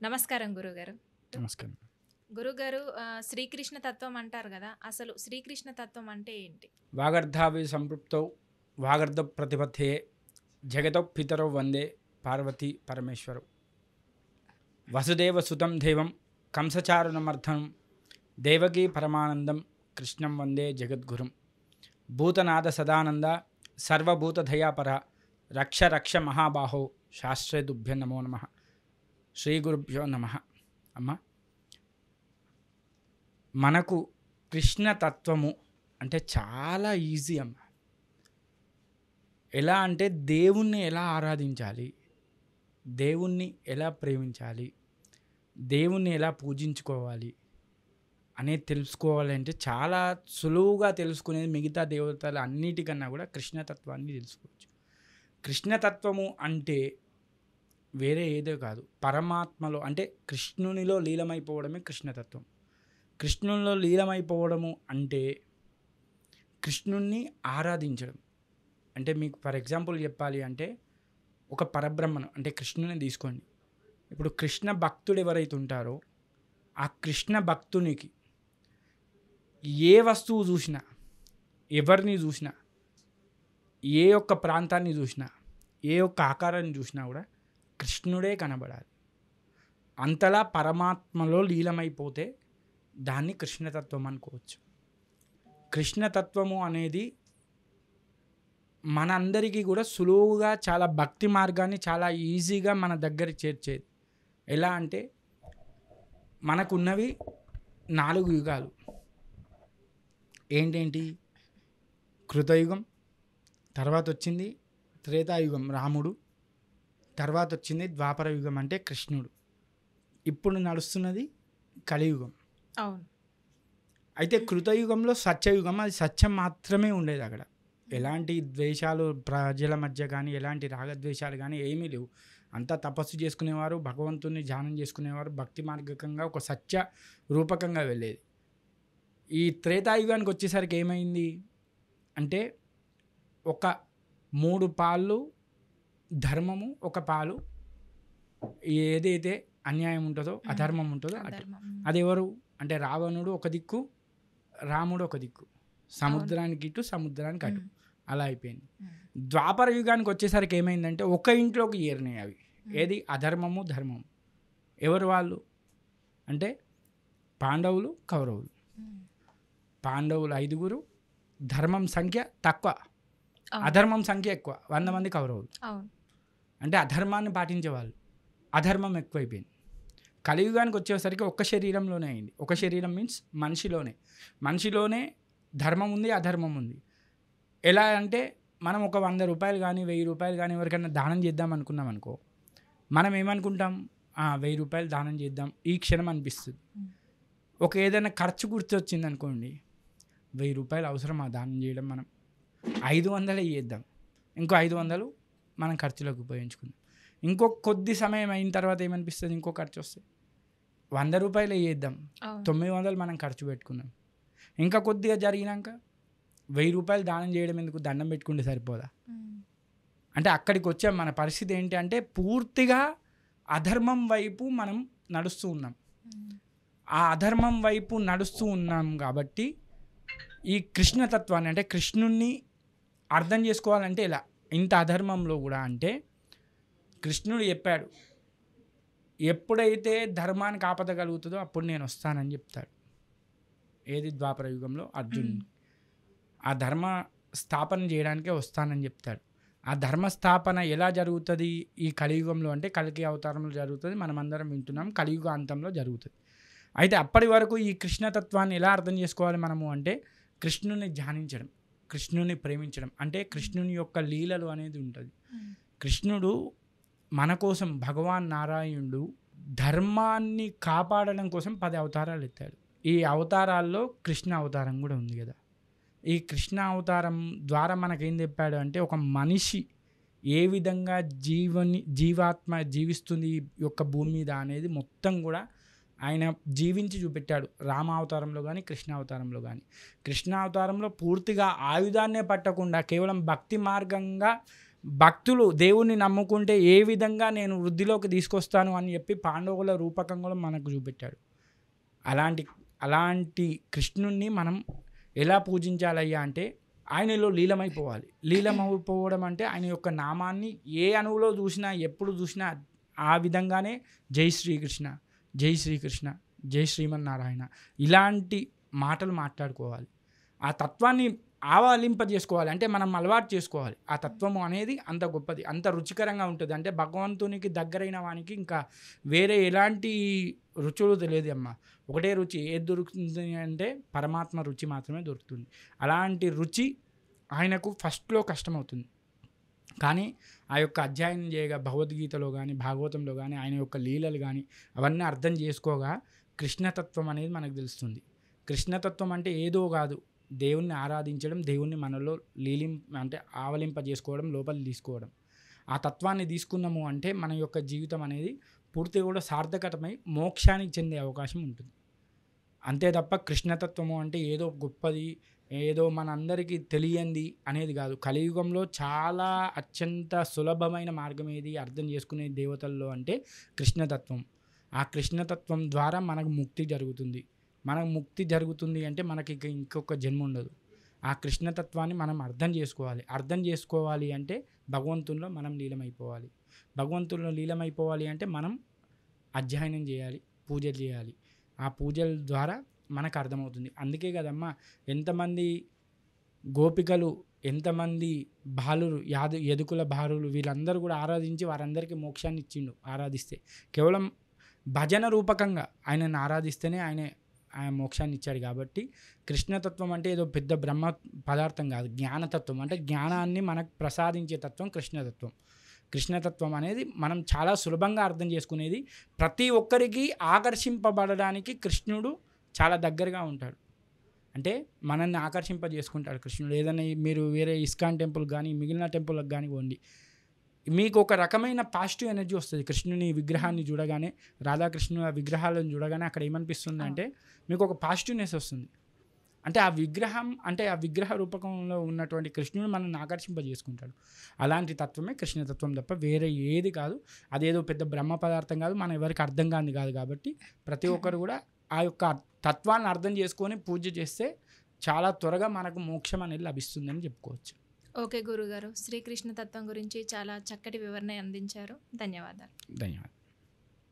నమస్కారం గురుగారు. నమస్కారం. గురుగారు శ్రీకృష్ణ తత్వం అంటారు గదా! అసలు శ్రీకృష్ణ తత్వం అంటే ఏంటి? వాగర్ధావి సంపృప్తౌ వాగర్ధ ప్రతిపత్తియే జగతౌ పితరౌ వందే పార్వతీ పరమేశ్వరౌ. వసుదేవ సుతం దేవం కంసచారుణమర్ధనం దేవకీ పరమానందం కృష్ణం వందే జగద్గురుం. భూతనాథ సదానంద సర్వభూతదయాపర రక్ష రక్ష మహాబాహో శాస్త్రే తుభ్యం నమో నమః. శ్రీ గురుభ్యో నమః. అమ్మ, మనకు కృష్ణ తత్వము అంటే చాలా ఈజీ అమ్మ. ఎలా అంటే దేవుణ్ణి ఎలా ఆరాధించాలి, దేవుణ్ణి ఎలా ప్రేమించాలి, దేవుణ్ణి ఎలా పూజించుకోవాలి అనేది తెలుసుకోవాలంటే చాలా సులువుగా తెలుసుకునేది మిగతా దేవతలు అన్నిటికన్నా కూడా కృష్ణతత్వాన్ని తెలుసుకోవచ్చు. కృష్ణతత్వము అంటే వేరే ఏదో కాదు, పరమాత్మలో అంటే కృష్ణునిలో లీలమైపోవడమే కృష్ణతత్వం. కృష్ణునిలో లీలమైపోవడము అంటే కృష్ణుణ్ణి ఆరాధించడం. అంటే మీకు ఫర్ ఎగ్జాంపుల్ చెప్పాలి అంటే ఒక పరబ్రహ్మను అంటే కృష్ణుని తీసుకోండి. ఇప్పుడు కృష్ణ భక్తుడు ఎవరైతే ఉంటారో ఆ కృష్ణ భక్తునికి ఏ వస్తువు చూసినా, ఎవరిని చూసినా, ఏ ఒక్క ప్రాంతాన్ని చూసినా, ఏ ఒక్క ఆకారాన్ని చూసినా కూడా కృష్ణుడే కనబడాలి. అంతలా పరమాత్మలో లీలమైపోతే దాన్ని కృష్ణతత్వం అనుకోవచ్చు. కృష్ణతత్వము అనేది మనందరికీ కూడా సులువుగా చాలా భక్తి మార్గాన్ని చాలా ఈజీగా మన దగ్గర చేర్చేది. ఎలా అంటే మనకున్నవి 4 యుగాలు. ఏంటేంటి? కృతయుగం, తర్వాత వచ్చింది త్రేతాయుగం రాముడు, తర్వాత వచ్చింది ద్వాపర యుగం అంటే కృష్ణుడు, ఇప్పుడు నడుస్తున్నది కలియుగం. అవును. అయితే కృతయుగంలో సత్యయుగం, అది సత్యం మాత్రమే ఉండేది. అక్కడ ఎలాంటి ద్వేషాలు ప్రజల మధ్య కానీ ఎలాంటి రాగద్వేషాలు కానీ ఏమీ లేవు. అంతా తపస్సు చేసుకునేవారు, భగవంతుని ధ్యానం చేసుకునేవారు, భక్తి మార్గకంగా ఒక సత్య రూపకంగా వెళ్ళేది. ఈ త్రేతాయుగానికి వచ్చేసరికి ఏమైంది అంటే ఒక 3 పాళ్ళు ధర్మము, ఒక పాలు ఏదైతే అన్యాయం ఉంటుందో అధర్మం ఉంటుందో అటు. అధర్మం. అది ఎవరు అంటే రావణుడు ఒక దిక్కు, రాముడు ఒక దిక్కు, సముద్రానికి ఇటు సముద్రానికి అటు, అలా అయిపోయింది. ద్వాపర యుగానికి వచ్చేసరికి ఏమైందంటే ఒక ఇంట్లోకి ఏరినాయి అవి. ఏది? అధర్మము ధర్మము. ఎవరు వాళ్ళు అంటే పాండవులు కౌరవులు. పాండవులు 5గురు, ధర్మం సంఖ్య తక్కువ, అధర్మం సంఖ్య ఎక్కువ, 100 మంది కౌరవులు. అవును. అంటే అధర్మాన్ని పాటించేవాళ్ళు, అధర్మం ఎక్కువైపోయింది. కలియుగానికి వచ్చేసరికి ఒక్క శరీరంలోనే అయింది. ఒక శరీరం మీన్స్ మనిషిలోనే ధర్మం ఉంది, అధర్మం ఉంది. ఎలా అంటే మనం ఒక 100 రూపాయలు కానీ 1000 రూపాయలు కానీ ఎవరికైనా దానం చేద్దాం అనుకున్నాం అనుకో, మనం ఏమనుకుంటాం? 1000 రూపాయలు దానం చేద్దాం ఈ క్షణం అనిపిస్తుంది. ఒక ఏదైనా ఖర్చు గుర్తొచ్చింది అనుకోండి, 1000 రూపాయలు అవసరమా దానం చేయడం, మనం 500 చేద్దాం, ఇంకో 500 మనం ఖర్చులోకి ఉపయోగించుకుందాం. ఇంకో కొద్ది సమయం అయిన తర్వాత ఏమనిపిస్తుంది? ఇంకో ఖర్చు వస్తే 100 రూపాయలు చేద్దాం, 900 మనం ఖర్చు పెట్టుకుందాం. ఇంకా కొద్దిగా జరిగినాక 1000 రూపాయలు దానం చేయడం ఎందుకు, దండం పెట్టుకుంటే సరిపోదా? అంటే అక్కడికి వచ్చాం. మన పరిస్థితి ఏంటి అంటే పూర్తిగా అధర్మం వైపు మనం నడుస్తూ ఉన్నాం. ఆ అధర్మం వైపు నడుస్తూ ఉన్నాం కాబట్టి ఈ కృష్ణతత్వాన్ని అంటే కృష్ణుణ్ణి అర్థం చేసుకోవాలంటే ఇలా, ఇంత అధర్మంలో కూడా అంటే కృష్ణుడు చెప్పాడు, ఎప్పుడైతే ధర్మానికి ఆపద కలుగుతుందో అప్పుడు నేను వస్తానని చెప్తాడు. ఏది? ద్వాపర యుగంలో అర్జున్ ఆ ధర్మ స్థాపన చేయడానికే వస్తానని చెప్తాడు. ఆ ధర్మ స్థాపన ఎలా జరుగుతుంది ఈ కలియుగంలో అంటే కల్కి అవతారంలో జరుగుతుంది. మనమందరం వింటున్నాం, కలియుగ అంతంలో జరుగుతుంది. అయితే అప్పటి వరకు ఈ కృష్ణతత్వాన్ని ఎలా అర్థం చేసుకోవాలి మనము అంటే కృష్ణుని ధ్యానించడం, కృష్ణుని ప్రేమించడం. అంటే కృష్ణుని యొక్క లీలలు అనేది ఉంటుంది. కృష్ణుడు మన కోసం, భగవాన్ నారాయణుడు ధర్మాన్ని కాపాడడం కోసం 10 అవతారాలు ఎత్తాడు. ఈ అవతారాల్లో కృష్ణ అవతారం కూడా ఉంది కదా. ఈ కృష్ణ అవతారం ద్వారా మనకేం చెప్పాడు అంటే ఒక మనిషి ఏ విధంగా జీవాత్మ జీవిస్తుంది ఈ యొక్క భూమి మీద అనేది మొత్తం కూడా ఆయన జీవించి చూపెట్టాడు. రామ అవతారంలో కానీ కృష్ణ అవతారంలో కానీ. కృష్ణ అవతారంలో పూర్తిగా ఆయుధాన్నే పట్టకుండా కేవలం భక్తి మార్గంగా భక్తులు దేవుణ్ణి నమ్ముకుంటే ఏ విధంగా నేను వృద్ధిలోకి తీసుకొస్తాను అని చెప్పి పాండవుల రూపకంగా మనకు చూపెట్టాడు. అలాంటి అలాంటి కృష్ణుణ్ణి మనం ఎలా పూజించాలయ్యా అంటే ఆయనలో లీలమైపోవాలి. లీలమైపోవడం అంటే ఆయన యొక్క నామాన్ని ఏ అణువులో చూసినా ఎప్పుడు చూసినా ఆ విధంగానే జై శ్రీకృష్ణ, జై శ్రీకృష్ణ, జై శ్రీమన్నారాయణ ఇలాంటి మాటలు మాట్లాడుకోవాలి. ఆ తత్వాన్ని ఆవలింపజేసుకోవాలి, అంటే మనం అలవాటు చేసుకోవాలి. ఆ తత్వము అనేది అంత గొప్పది, అంత రుచికరంగా ఉంటుంది. అంటే భగవంతునికి దగ్గరైన వానికి ఇంకా వేరే ఎలాంటి రుచులు తెలియదు అమ్మ. ఒకటే రుచి ఏది దొరుకుతుంది అంటే పరమాత్మ రుచి మాత్రమే దొరుకుతుంది. అలాంటి రుచి ఆయనకు ఫస్ట్లో కష్టమవుతుంది, కానీ ఆ యొక్క అధ్యయనం చేయగా భగవద్గీతలో కానీ భాగవతంలో కానీ ఆయన యొక్క లీలలు కానీ అవన్నీ అర్థం చేసుకోగా కృష్ణతత్వం అనేది మనకు తెలుస్తుంది. కృష్ణతత్వం అంటే ఏదో కాదు, దేవుణ్ణి ఆరాధించడం, దేవుణ్ణి మనలో అంటే ఆవలింపజేసుకోవడం, లోపలి తీసుకోవడం. ఆ తత్వాన్ని తీసుకున్నాము అంటే మన యొక్క జీవితం అనేది పూర్తిగా కూడా సార్థకతమై మోక్షానికి చెందే అవకాశం ఉంటుంది. అంతే తప్ప కృష్ణతత్వము అంటే ఏదో గొప్పది, ఏదో మనందరికీ తెలియంది అనేది కాదు. కలియుగంలో చాలా అత్యంత సులభమైన మార్గం ఏది అర్థం చేసుకునే దేవతల్లో అంటే కృష్ణతత్వం. ఆ కృష్ణతత్వం ద్వారా మనకు ముక్తి జరుగుతుంది. మనకు ముక్తి జరుగుతుంది అంటే మనకి ఇంకొక జన్మ ఉండదు. ఆ కృష్ణతత్వాన్ని మనం అర్థం చేసుకోవాలి. అర్థం చేసుకోవాలి అంటే భగవంతునిలో మనం లీలమైపోవాలి. భగవంతునిలో లీలమైపోవాలి అంటే మనం అధ్యయనం చేయాలి, పూజలు చేయాలి. ఆ పూజల ద్వారా మనకు అర్థమవుతుంది. అందుకే కదమ్మా ఎంతమంది గోపికలు, ఎంతమంది బాలురు, యదుకుల బాలురు వీళ్ళందరూ కూడా ఆరాధించి వారందరికీ మోక్షాన్ని ఇచ్చిండు. ఆరాధిస్తే కేవలం భజన రూపకంగా ఆయనను ఆరాధిస్తేనే ఆయన మోక్షాన్ని ఇచ్చాడు. కాబట్టి కృష్ణతత్వం అంటే ఏదో పెద్ద బ్రహ్మ పదార్థం కాదు, జ్ఞానతత్వం. అంటే జ్ఞానాన్ని మనకు ప్రసాదించే తత్వం కృష్ణతత్వం. కృష్ణతత్వం అనేది మనం చాలా సులభంగా అర్థం చేసుకునేది. ప్రతి ఒక్కరికి ఆకర్షింపబడడానికి కృష్ణుడు చాలా దగ్గరగా ఉంటాడు. అంటే మనల్ని ఆకర్షింపజేసుకుంటాడు కృష్ణుడు. ఏదైనా మీరు వేరే ఇస్కాన్ టెంపుల్ కానీ మిగిలిన టెంపుల్కి కానీ పోండి, మీకు ఒక రకమైన పాజిటివ్ ఎనర్జీ వస్తుంది. కృష్ణుని విగ్రహాన్ని చూడగానే, రాధాకృష్ణుల విగ్రహాలను చూడగానే అక్కడ ఏమనిపిస్తుంది అంటే మీకు ఒక పాజిటివ్నెస్ వస్తుంది. అంటే ఆ విగ్రహం, అంటే ఆ విగ్రహ రూపకంలో ఉన్నటువంటి కృష్ణుని మనల్ని ఆకర్షింపజేసుకుంటాడు. అలాంటి తత్వమే కృష్ణతత్వం తప్ప వేరే ఏది కాదు. అదేదో పెద్ద బ్రహ్మ పదార్థం కాదు, మన ఎవరికి అర్థం కాని కాదు. కాబట్టి ప్రతి ఒక్కరు కూడా ఆ యొక్క తత్వాన్ని అర్థం చేసుకొని పూజ చేస్తే చాలా త్వరగా మనకు మోక్షం అనేది లభిస్తుందని చెప్పుకోవచ్చు. ఓకే గురుగారు, శ్రీకృష్ణ తత్వం గురించి చాలా చక్కటి వివరణ అందించారు. ధన్యవాదాలు. ధన్యవాదాలు.